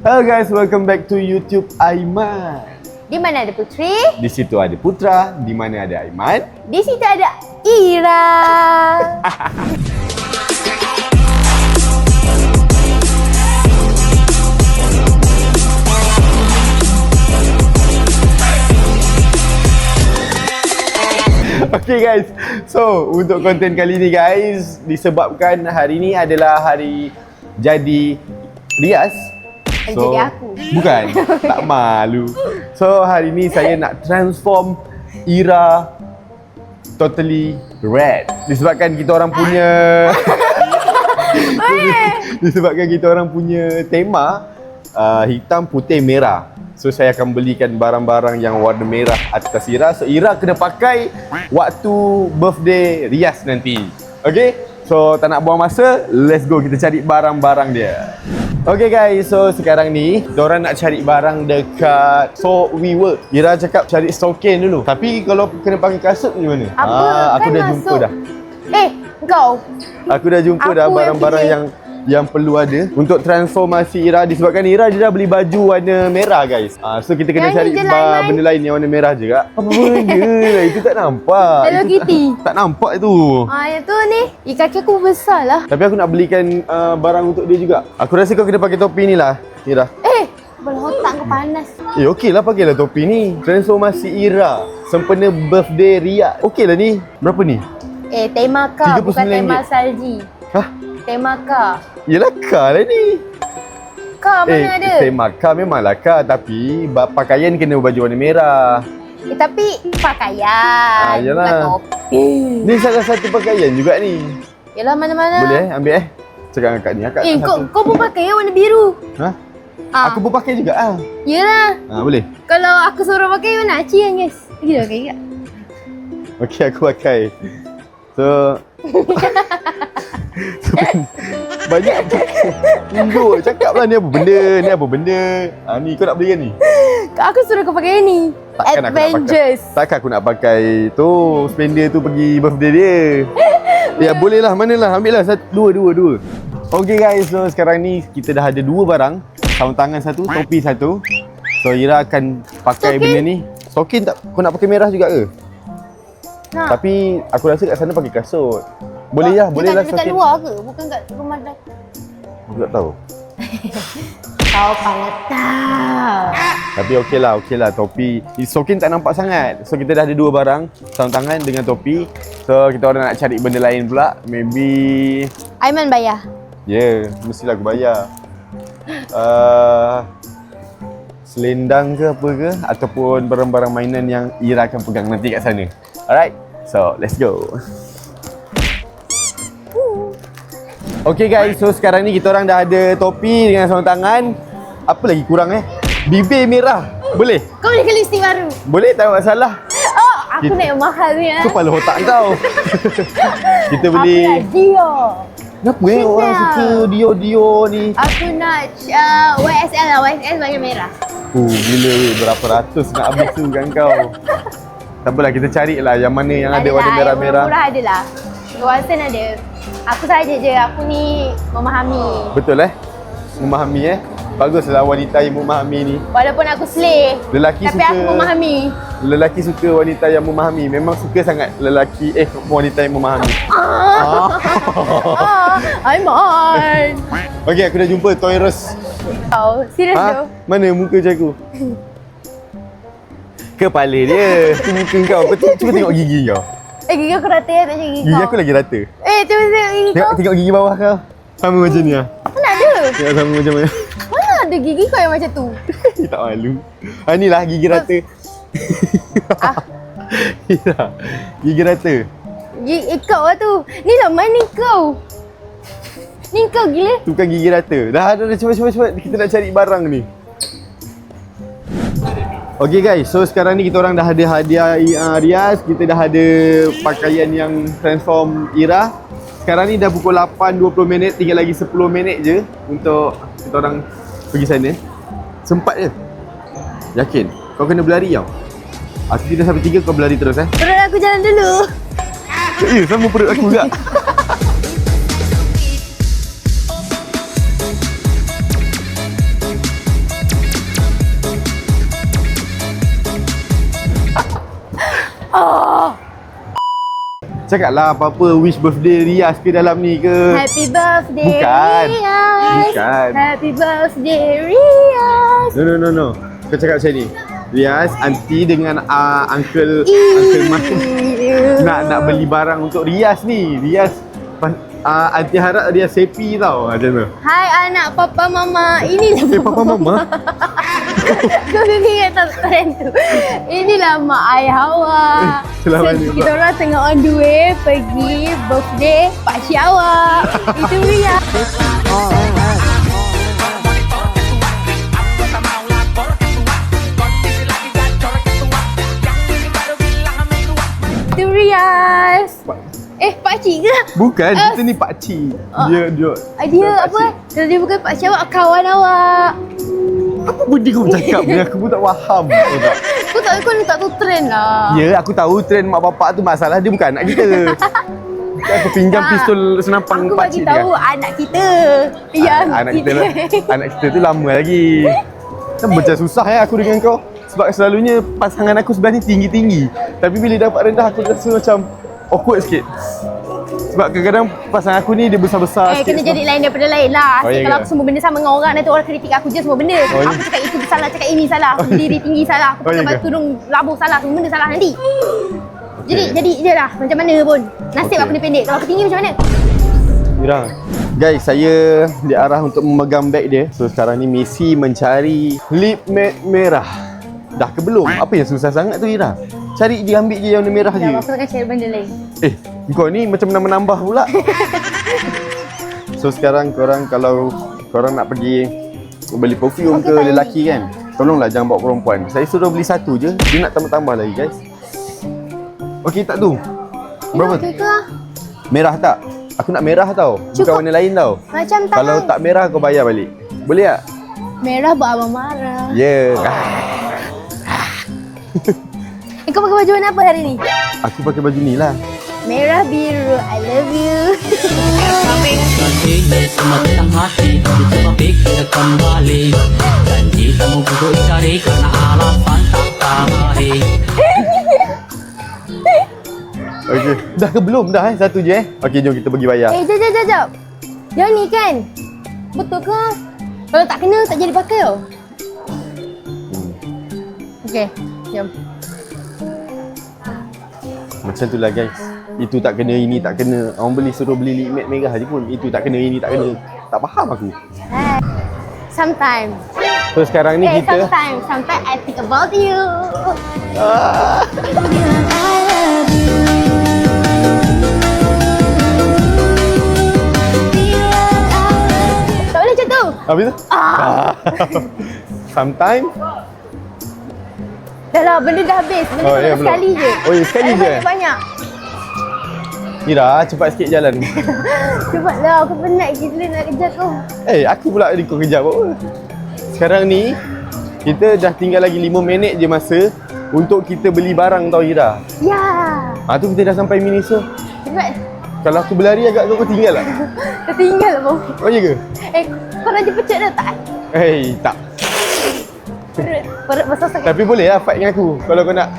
Hello guys, welcome back to YouTube Aiman. Di mana ada Putri? Di situ ada Putra, di mana ada Aiman. Di situ ada Ira. Okay guys, so untuk konten kali ni guys, disebabkan hari ni adalah hari jadi Riaz. Jadi aku. Bukan, tak malu. So hari ni saya nak transform Ira totally red. Disebabkan kita orang punya disebabkan kita orang punya tema hitam, putih, merah. So saya akan belikan barang-barang yang warna merah atas Ira. So Ira kena pakai waktu birthday Riaz nanti. Okay? So tak nak buang masa, let's go kita cari barang-barang dia. Okay guys, so sekarang ni diorang nak cari barang dekat So We Work. Ira cakap cari stokin dulu. Tapi kalau kena pakai kasut macam mana? Apa? Aku Kan dah masuk. jumpa dah. Kau. Aku dah jumpa Aku dah yang barang-barang pilih. yang perlu ada untuk transformasi Ira. Disebabkan Ira dia dah beli baju warna merah guys. So kita kena Yang cari ni je lah, Aiman. benda lain yang warna merah je kak. Apa benda lah, itu tak nampak. Hello Itu Kitty. tak nampak itu. Yang tu ni. Kaki aku besar lah. Tapi aku nak belikan barang untuk dia juga. Aku rasa kau kena pakai topi ni lah Ira. Kepala otak kau panas. Okey lah, pakailah topi ni. Transformasi Ira sempena birthday Riaz. Okey lah ni. Berapa ni? Tema kau bukan RM39. tema salji. Hah? Tema kau. Yelah kar lah ni. Kau mana ada? Tema kar memanglah kar. Tapi pakaian kena baju warna merah. Tapi pakaian. Yalah. Bukan topi. Ni salah satu pakaian juga ni. Yalah mana-mana. Boleh ambil Cakap dengan kak ni. Akak Kau pun pakai yang warna biru. Ha? Aku pun pakai juga Yalah. boleh. Kalau aku suruh pakai mana Aci yang guys. Gila pakai kak. Okey aku pakai. So banyak tunjuk cakap lah ni apa benda. Ni kau nak beli kan ni? Aku suruh kau pakai ni. Takkan aku nak Avengers. Takkan aku nak pakai tu spender tu pergi birthday dia. Ya boleh lah, manalah, ambil lah dua. Okay guys, so sekarang ni kita dah ada dua barang. Sarung tangan satu, topi satu. So Ira akan pakai Stokin? benda ni. Stokin tak, kau nak pakai merah juga ke? Nak. Tapi aku rasa kat sana pakai kasut. Boleh lah, boleh lah Dekat stokin. luar ke? Bukan kat rumah dah. Aku tak tahu. Kau pala tahu. Tapi okey lah topi. Stokin tak nampak sangat. So kita dah ada dua barang, sarung tangan dengan topi. So kita orang nak cari benda lain pula. Maybe Aiman bayar. mestilah aku bayar. Selendang ke apa ke, ataupun barang-barang mainan yang Ira akan pegang nanti kat sana. Alright, so let's go. Okay guys, so sekarang ni kita orang dah ada topi dengan sarung tangan. Apa lagi kurang Bibir merah. Boleh? Kau beli lipstick baru. Boleh, tak ada masalah. Oh, aku nak yang mahal ni Kepala otak kau. Kita Aku beli. nak Dio. Kenapa orang suka Dio ni? Aku nak YSL lah. YSL warna merah. Gila berapa ratus nak habis tu kan kau. Tak apalah, kita carilah yang mana yang ada warna merah-merah. Yang murah ada lah. Kawasan ada. Aku saja je. Aku ni memahami. Betul memahami Baguslah wanita yang memahami ni. Walaupun aku slay. Lelaki tapi suka aku memahami. Lelaki suka wanita yang memahami. Memang suka sangat lelaki wanita yang memahami. Aiman. Okey, aku dah jumpa Toy Rus. Kau serius tu? Mana muka macam aku? Kepala dia. Itu muka kau. Cuba tengok gigi kau. Gigi aku rata tak macam gigi Gigi kau. aku lagi rata. Cuba tengok gigi kau. Tengok gigi bawah kau. Sama macam ni Mana ada? Tengok sama macam mana. Mana ada gigi kau yang macam tu? Tak malu. Inilah gigi rata. Inilah gigi rata. Gigi kau lah tu. Ni lah mana kau? Ni kau gila. Tu bukan gigi rata. Dah cepat. Kita nak cari barang ni. Okay guys, so sekarang ni kita orang dah ada hadiah Riaz. Kita dah ada pakaian yang transform Ira. Sekarang ni dah pukul 8.20, tinggal lagi 10 minit je untuk kita orang pergi sana. Sempat je? Yakin? Kau kena berlari tau. Aku kira sampai 3 kau berlari terus Perut aku jalan dulu. Sama perut aku juga. Cakaplah apa-apa wish birthday Rias ke dalam ni ke. Happy birthday Bukan. Rias. Bukan. Happy birthday Rias. No. Kau cakap macam ni. Rias, aunty dengan uncle Mas nak beli barang untuk Rias ni. Rias aunty harap Rias happy tau. Macam tu. Hai anak papa mama. Inilah Papa mama. Kau ingat tak trend tu? Inilah mak ayah awak. Selamat ni, Kita orang tengah on the way pergi birthday pakcik awak. Itu Rias. Itu Rias. Pakcik ke? Bukan, kita ni pakcik. Dia apa? Kalau dia bukan pakcik awak, kawan awak. Apa benda kau bercakap ni? Aku pun tak faham. Kau tak tahu trend lah. Ya, aku tahu trend mak bapak tu, masalah dia bukan anak kita. Aku pinjam pistol senampang Aku bagi pakcik dia. tahu anak kita. Yang Anak kita tu lama lagi. Kan macam susah aku dengan kau. Sebab selalunya pasangan aku sebelah ni tinggi-tinggi. Tapi bila dapat rendah aku rasa macam awkward sikit. Sebab kadang-kadang pasangan aku ni dia besar-besar sikit. Kena jadi lain daripada lain lah. Oh, ya Kalau ke? aku semua benda sama dengan orang, nanti orang kritik aku je semua benda. Oh, ya. Aku cakap itu salah, cakap ini salah. Aku berdiri tinggi salah. Aku Oh, ya pakai ke? tudung labuh salah. Semua benda salah nanti. Jadi je lah. Macam mana pun. Nasib Okey. aku ni pendek. Kalau aku tinggi macam mana? Mira. Guys, saya diarah untuk memegang beg dia. So sekarang ni misi mencari lip matte merah. Dah ke belum? Apa yang susah sangat tu Ira? Cari je, ambil je yang warna merah je. Aku nak cari benda lain. Kau ni macam menambah pula. So sekarang korang kalau korang nak pergi beli perfume ke Okey, lelaki kan, tolonglah jangan bawa perempuan. Saya suruh beli satu je, dia nak tambah-tambah lagi guys. Okey tak tu? Berapa? Okey ke? Merah tak? Aku nak merah tau. Bukan Cukup. warna lain tau. Macam tangan. Kalau tak merah kau bayar balik. Boleh tak? Merah buat abang marah. Ya. Yeah. Kau pakai baju warna apa hari ni? Aku pakai baju ni lah. Merah biru, I love you. Hati semua tentang hati, coba pikir kembali. Janji kamu duduk cari karena alasan tak pahari. Okey. Dah ke belum dah satu je Okey jom kita pergi bayar. Jap. Yang ni kan? Betul ke? Kalau tak kena, tak jadi pakai tau. Okey, jom. Macam tu lah guys. Itu tak kena, ini tak kena. Orang beli suruh beli lip matte merah je pun. Itu tak kena, ini tak kena. Tak faham aku. Sometimes. So sekarang ni kita Sometimes I think about you. Tak boleh macam tu. Habis tu? Sometime. Dah lah, benda dah habis. Benda Oh, oh, ya, belum. sekali je. Oh, ya, sekali je? Banyak. Mira, cepat sikit jalan. Cepatlah, aku penat gila nak kejar kau. Aku pula kau kejap apa. Sekarang ni kita dah tinggal lagi 5 minit je masa untuk kita beli barang tau Ira. Ya. Tu kita dah sampai Miniso. Cepat. Kalau aku berlari agak kau tinggal tak? Tertinggal lah bau. Oh ya ke? Kau raja pecut dah tak? Tak. Perut besar sakit. Tapi boleh lah fight dengan aku kalau kau nak.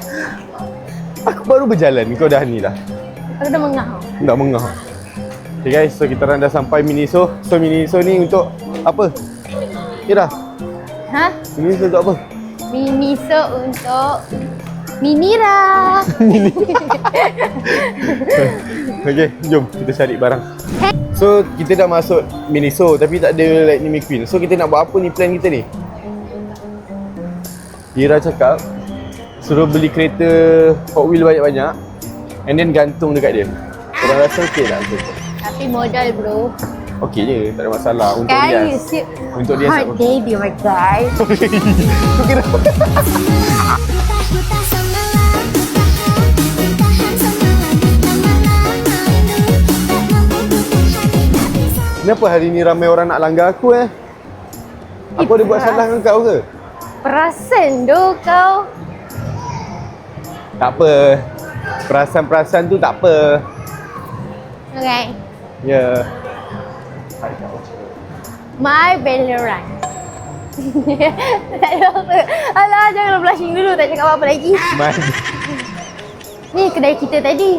Aku baru berjalan, kau dah ni dah. Aku dah mengah. Tak mengah. Okay guys, so kita orang dah sampai Miniso. So Miniso ni untuk apa? Ira, Ha? Miniso untuk apa? Miniso untuk Minira. Okay, jom kita cari barang. So kita dah masuk Miniso tapi tak ada Lightning McQueen. So kita nak buat apa ni plan kita ni? Ira cakap suruh beli kereta Hot Wheel banyak-banyak and then gantung dekat dia. Korang rasa okey tak? Tapi modal bro. Okey je, tak ada masalah untuk Kan dia. you see. Untuk dia Hard baby my guy. Kau kira kenapa hari ni ramai orang nak langgar aku Apa dia buat salah dengan kau ke? Perasan doh kau. Tak apa. Perasan-perasan tu tak apa. Okay. Ya. My Valorant. Tak ada apa. Alah, jangan blushing dulu. Tak cakap apa-apa lagi. Man. Ni kedai kita tadi.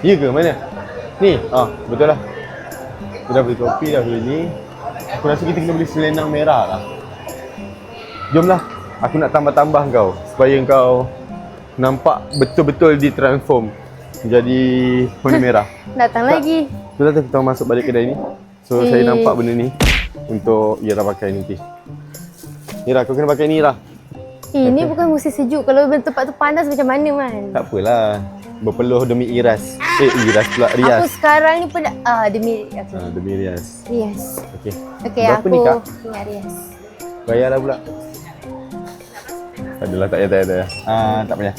Ya ke? Mana? Ni? Betul lah. Kita dah beli kopi dah ni. Aku rasa kita kena beli selendang merah lah. Jomlah. Aku nak tambah-tambah kau supaya kau nampak betul-betul ditransform menjadi warna merah. Datang Tak. lagi. Betul tak kita masuk balik kedai ni? So saya nampak benda ni untuk Ira pakai nanti. Ira, kau kena pakai ni Ira. Ini bukan musim sejuk. Kalau tempat tu panas macam mana man? Tak apalah. Berpeluh demi Iras. Iras pula, Aku Rias. sekarang ni pun demi okay. Demi Rias. Rias. Okey. Okay, Berapa aku ni, Kak? ingat Rias. Bayar lah pula. Tak adalah, tak payah. Tak payah.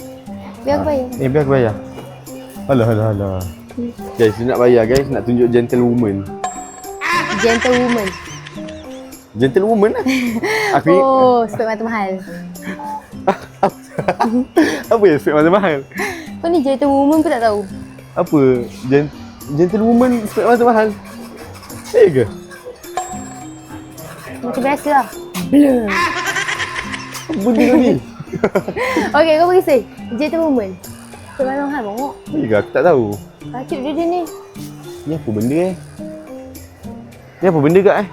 Biar aku bayar. Biar aku bayar. Alah. Guys, dia nak bayar guys. Nak tunjuk gentlewoman. Gentlewoman. Gentlewoman lah. Aku Oh, spek mata mahal. apa ya spek mahal? Kau ni gentlewoman pun tak tahu. Apa? Gentlewoman spek mahal? Eh ke? Macam biasa lah. Blur. Apa benda kau ni? Okay, kau pergi say. Gentlewoman. Spek mata mahal bongok. Eh ke? Aku tak tahu. Kacuk dia ni. Ni apa benda Ni apa benda kak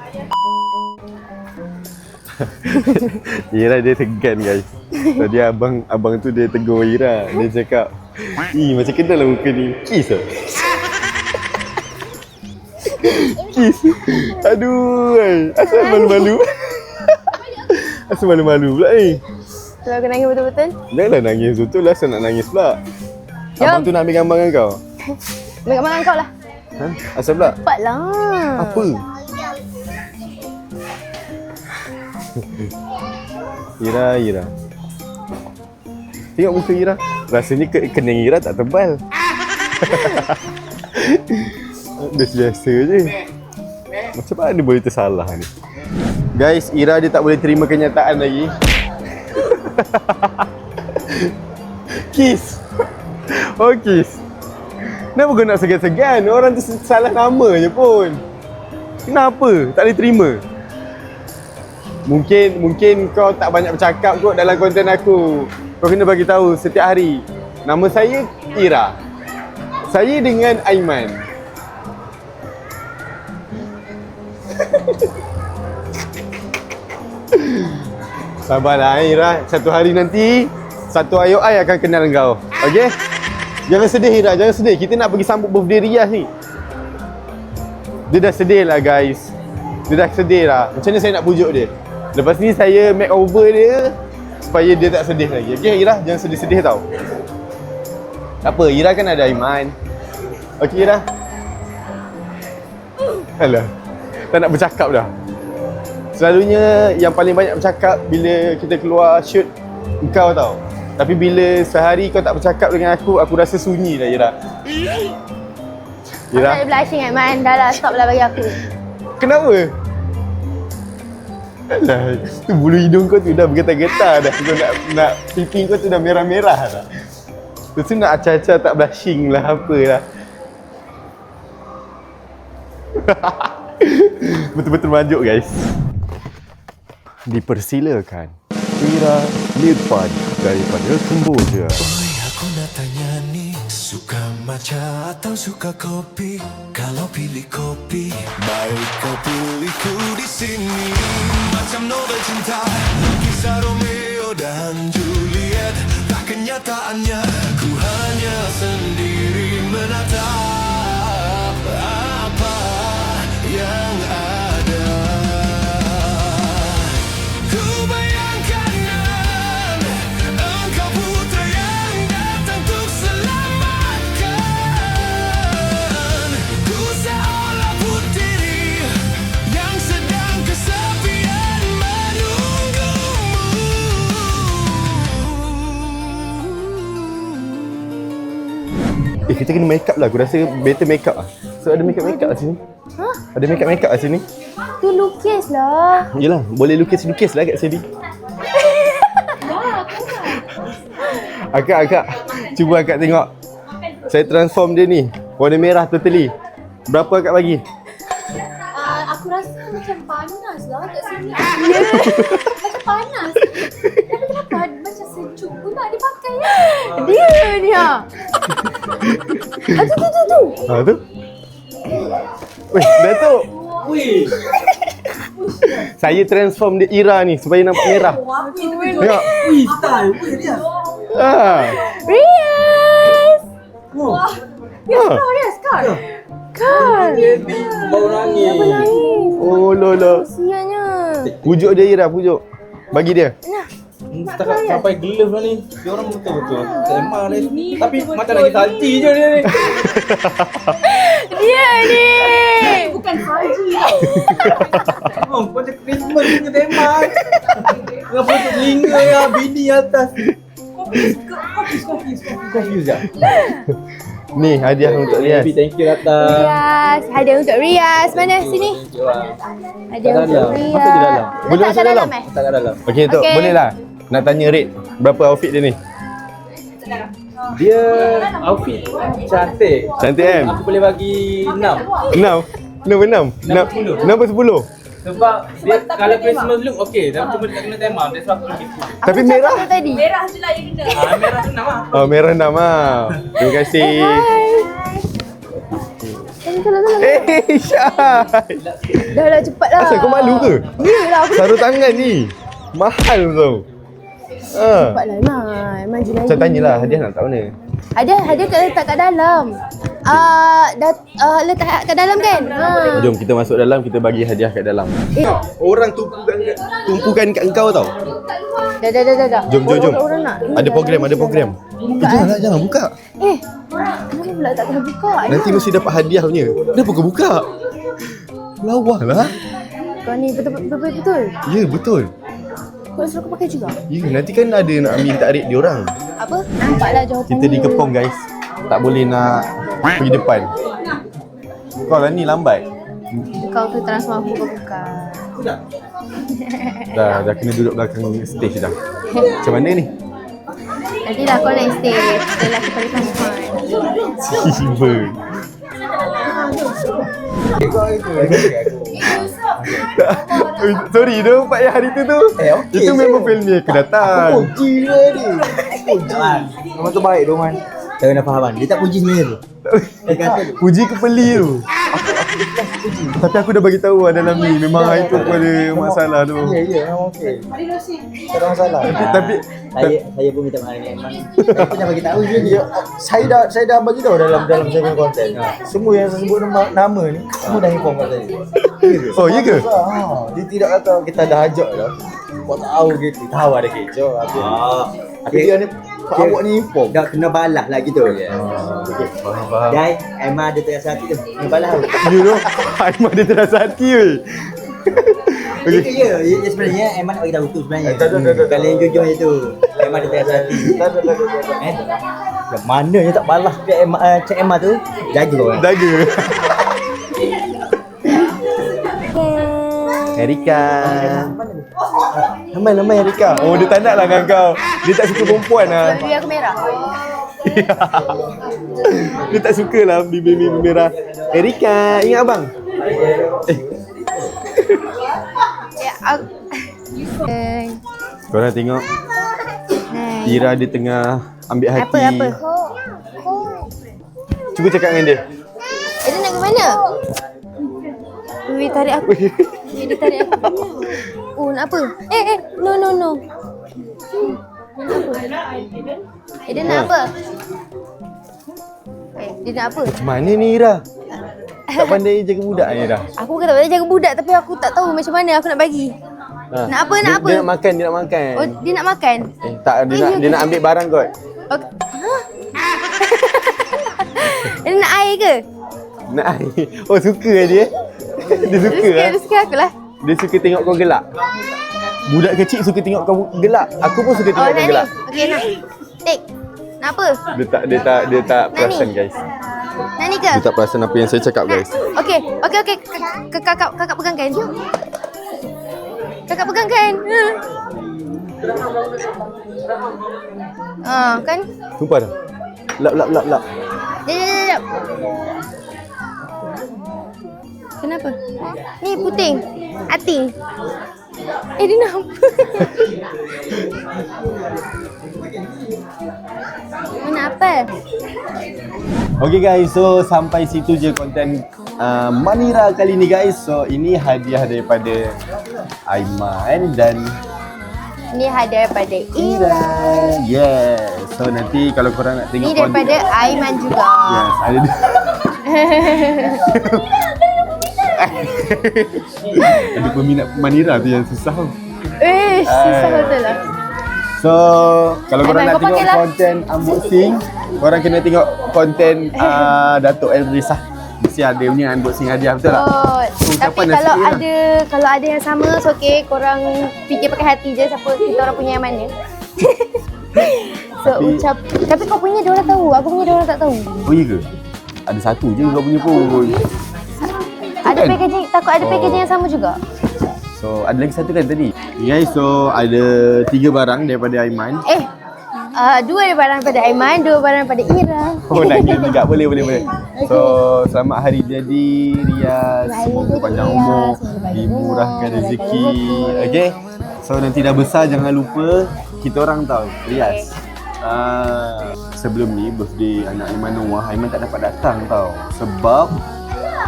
Ira dia tegan guys. Tadi abang tu dia tegur Ira. Dia cakap, macam kenal lah muka ni. Kiss lah. Kiss. Aduh, asal malu-malu. Asal malu-malu pula Kalau aku nangis betul-betul. Janganlah nangis betul lah. Asal nak nangis pula. Abang tu nak ambil gambar dengan kau. Ambil kat mangan kau lah. Asal pula? Cepatlah. Apa? Ira. Tengok muka Ira. Rasanya kening Ira tak tebal. Biasa je. Macam mana boleh tersalah ni? Guys, Ira dia tak boleh terima kenyataan lagi. Kiss. Oh, kiss. Kenapa kau nak segan-segan? Orang tu salah nama je pun. Kenapa? Tak boleh terima? Mungkin kau tak banyak bercakap kot dalam konten aku. Kau kena bagi tahu setiap hari. Nama saya Ira. Saya dengan Aiman. Sabarlah Ira. Satu hari nanti satu IOI akan kenal kau. Okey? Jangan sedih Ira, jangan sedih. Kita nak pergi sambut birthday Rias ni. Dia dah sedih lah guys. Dia dah sedih lah. Macam mana saya nak pujuk dia? Lepas ni saya make over dia supaya dia tak sedih lagi. Okey Ira, jangan sedih-sedih tau. Tak apa, Ira kan ada Aiman. Okey Ira. Alah, tak nak bercakap dah. Selalunya yang paling banyak bercakap bila kita keluar shoot engkau tau. Tapi bila sehari kau tak bercakap dengan aku rasa sunyi dah Ira. Aku tak ada blushing Aiman. Dah lah, stop lah bagi aku. Kenapa? Alah, tu bulu hidung kau tu dah bergetar-getar dah. Kau nak pipi kau tu dah merah-merah dah. Tu nak acah-acah tak blushing lah apalah. Betul-betul majuk guys. Dipersilakan Ira Lirfan daripada Kemboja. Oi, aku nak tanya ni, suka matcha atau suka kopi? Kalau pilih kopi, baik kau pilihku di sini. Macam novel cinta, kisah Romeo dan Juliet. Tak kenyataannya, ku hanya sendiri menatap apa yang ada. Ku bayangkan engkau putra yang datang untuk selamatkan. Ku seolah putri yang sedang kesepian menunggumu. Kita kena make up lah. Aku rasa better make up lah. So ada make up kat sini. Ada make up kat sini. Tu lukis lah. Yelah, boleh lukis lah kat sini. Akak, cuba akak tengok. Saya transform dia ni. Warna merah totally. Berapa akak bagi? Aku rasa macam panas lah kat sini. Macam panas. Tapi kenapa macam sejuk pula dipakai ya? Dia ni ha. Tu. Ha tu. Weh, Datuk. Saya transform dia Ira ni supaya nampak merah. Tengok. Ha. Rias. Ha. Kan. Bau nangis. Oh lola. Kesiannya. Pujuk dia Ira, pujuk. Bagi dia. Tak sampai glove lah ni. Dia orang betul-betul tema ni. Tapi macam lagi salty je dia ni. Dia ni. Bukan salji. Oh, macam Christmas punya tema. Dengan pucuk telinga ya, bini atas. Confuse tak? Ni hadiah untuk Rias. Baby, thank you datang. Rias. Hadiah untuk Rias. Mana sini? Hadiah Kat untuk dalam. Rias. Masuk di dalam. Boleh Letak masuk kat dalam? dalam Tak kat dalam. Okey Tok, Okey. boleh lah. Nak tanya rate berapa outfit dia ni? Dia outfit cantik. Cantik kan? Aku boleh bagi 6. 6. Kenapa 6? 6 Kenapa 10? Sebab dia kalau Christmas look okey, tapi cuma dia tak kena tema. That's why aku bagi 10. Tapi Aku merah? cakap tu tadi. Merah je lah yang kena. Merah tu 6 lah. Oh, merah 6 lah. Terima kasih. Hai. Salam. Syah. Dah lah cepat lah. Asal kau malu ke? Yelah aku Sarung tangan ni. Mahal tau. cepat lah Maju lagi. Macam tanyalah hadiah nak tak mana? Hadiah kat letak kat dalam. Letak kat dalam kan? Jom kita masuk dalam, kita bagi hadiah kat dalam. Orang tumpukan kat engkau tau. Dah. Jom. Orang nak. Ada program. Jangan buka. Kenapa pula tak kena buka? Nanti mesti dapat hadiah punya. Kenapa kau buka? Lawa lah. Kau ni betul. Ya, betul. Kau suruh aku pakai juga. Ya, nanti kan ada nak ambil tarik dia orang. Apa? Nampaklah jawapan Kita dikepung guys. Tak boleh nak pergi depan. Kau lah ni lambat. Kau tu transform aku buka. Dah kena duduk belakang stage dah. Macam mana ni? Nantilah kau naik stage. Setelah kita transform. Tiba. Sorry dia nampak yang hari tu okay itu memang film ni aku datang. Puji dia ni. Puji. Memang tu baik Roman. Tak kena faham kan. Dia tak puji sebenarnya tu. Dia kata tu. Puji kepeli tu. Tapi aku dah bagi tahu dalam ni memang hari tu aku ada masalah tu. Ya, memang okey. Tak ada masalah. Tapi Saya pun minta maaf dengan Aiman. Saya pun dah bagi tahu dia. Saya dah bagi tahu dalam saya punya konten. Semua yang saya sebut nama ni semua dah inform kat saya. oh ya ke? Dia tidak kata kita dah ajak dah. Kau tahu gitu. Tahu ada kecoh. Tapi dia ni awak ni inform. Dah kena balas lah gitu. Faham. Dan Aiman ada terasa hati tu. Kena balas tu. You know, Aiman dia terasa hati weh. Itu je. Ya, sebenarnya Aiman nak bagi tahu tu sebenarnya. Kalau yang jujur je tu. Aiman ada terasa hati. Yang mana yang tak balas cik Aiman tu? Jaga orang. Jaga. Erika. Ramai Erika. Oh, dia tak nak lah dengan kau. Dia tak suka perempuan lah. Bibir aku merah. Dia tak suka lah bibir-bibir merah. Erika, ingat abang? Ya, aku... Korang tengok Ira dia tengah ambil hati. Apa? Cuba cakap dengan dia. Dia nak ke mana? Dia tarik aku. Dia tarik aku. Oh, nak apa? No. Dia nak apa? Dia nak apa? Macam mana ni Ira? Tak pandai jaga budak ni Ira. Aku bukan tak boleh jaga budak tapi aku tak tahu macam mana aku nak bagi. Nak apa? Dia nak makan, Oh, dia nak makan. Tak, dia nak ambil barang kot. Okay. Dia nak air ke? Nak air. Oh, suka dia. Dia suka lah. Dia suka aku lah. Dia suka tengok kau gelak. Budak kecil suka tengok kau gelak. Aku pun suka tengok kau nak gelak. ni. Okey, nak. Take. Nak apa? Dia tak perasan guys. Nak ni ke? Dia tak perasan apa yang saya cakap guys. Okey. Kakak pegangkan. Kakak pegangkan. Kan? Sumpah dah. Lap. Jap. Kenapa? Ni puting. Hati. Dia nak apa? Mana apa? Okay guys, so sampai situ je konten Manira kali ni guys. So ini hadiah daripada Aiman dan Ni hadiah daripada Ira. yes. So nanti kalau korang nak tengok Ni daripada Aiman juga. yes, ada ada peminat Manira tu yang susah tu. Susah betul lah. So kalau korang Aiman, nak kau tengok pakai lah. konten unboxing, korang kena tengok konten Datuk Elris lah. Mesti ada punya unboxing hadiah, betul tak? Oh, So, tapi ucapan kalau nasi Ira. ada yang sama, so okay, korang fikir pakai hati je siapa kita orang punya yang mana. So tapi kau punya dia orang tahu, aku punya dia orang tak tahu. Oh iya ke? Ada satu je kau punya pun. Ada Kan? packaging, takut ada packaging yang sama juga. So ada lagi satu kan tadi. Guys, so ada 3 barang daripada Aiman. 2 daripada Aiman, 2 barang daripada Ira. Oh nangis juga, boleh. So selamat hari jadi Riaz, semoga panjang umur, dimurahkan rezeki. Okay. So nanti dah besar jangan lupa kita orang tahu Riaz. Sebelum ni birthday anak Aiman Noah, Aiman tak dapat datang tau. Sebab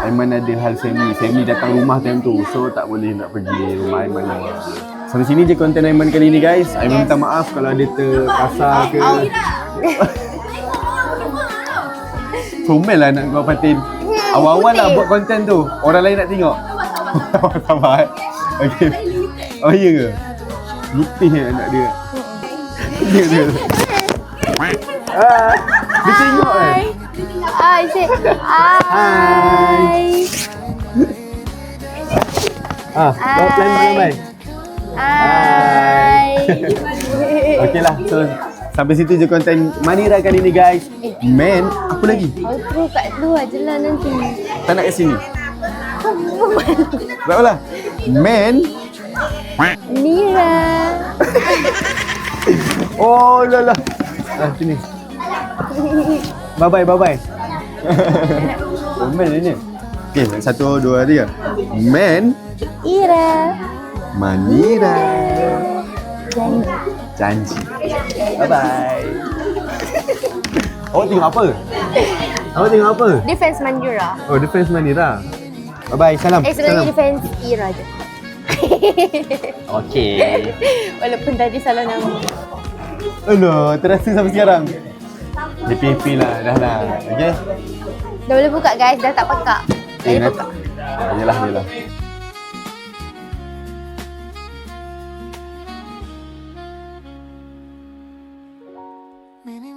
Aiman ada hal family datang rumah time tu. So tak boleh nak pergi rumah Aiman Noah. Sampai sini je konten Aiman kali ni guys. Aiman minta maaf kalau ada terkasar ke. Comel lah nak kau Fatin. Awal-awal lah buat konten tu. Orang lain nak tengok. Sabar. Okay. Oh iya ke? Putih anak dia. Dia. Dia tengok kan? Hai, say hi. Lambai. Hai. Okay lah. So sampai situ je konten Manira kali ni guys. Man, apa lagi? Outro kat luar je lah nanti. Tak nak kat sini. Tak apalah. Man. Nira. Oh lah. Sini. Bye bye. Komen ni. Okay, 1, 2, 3. Man. Ira. Manira. Janji. Bye bye. Awak tengok apa? Defense Manjura. Oh, Defense Manira. Bye bye. Salam. Sebenarnya defense Ira je. Okay. Walaupun tadi salah nama. Aduh, terasa sampai sekarang. Happy lah, dah lah. Okay? Dah boleh buka guys, dah tak pekak. Dah boleh buka. Yelah. Many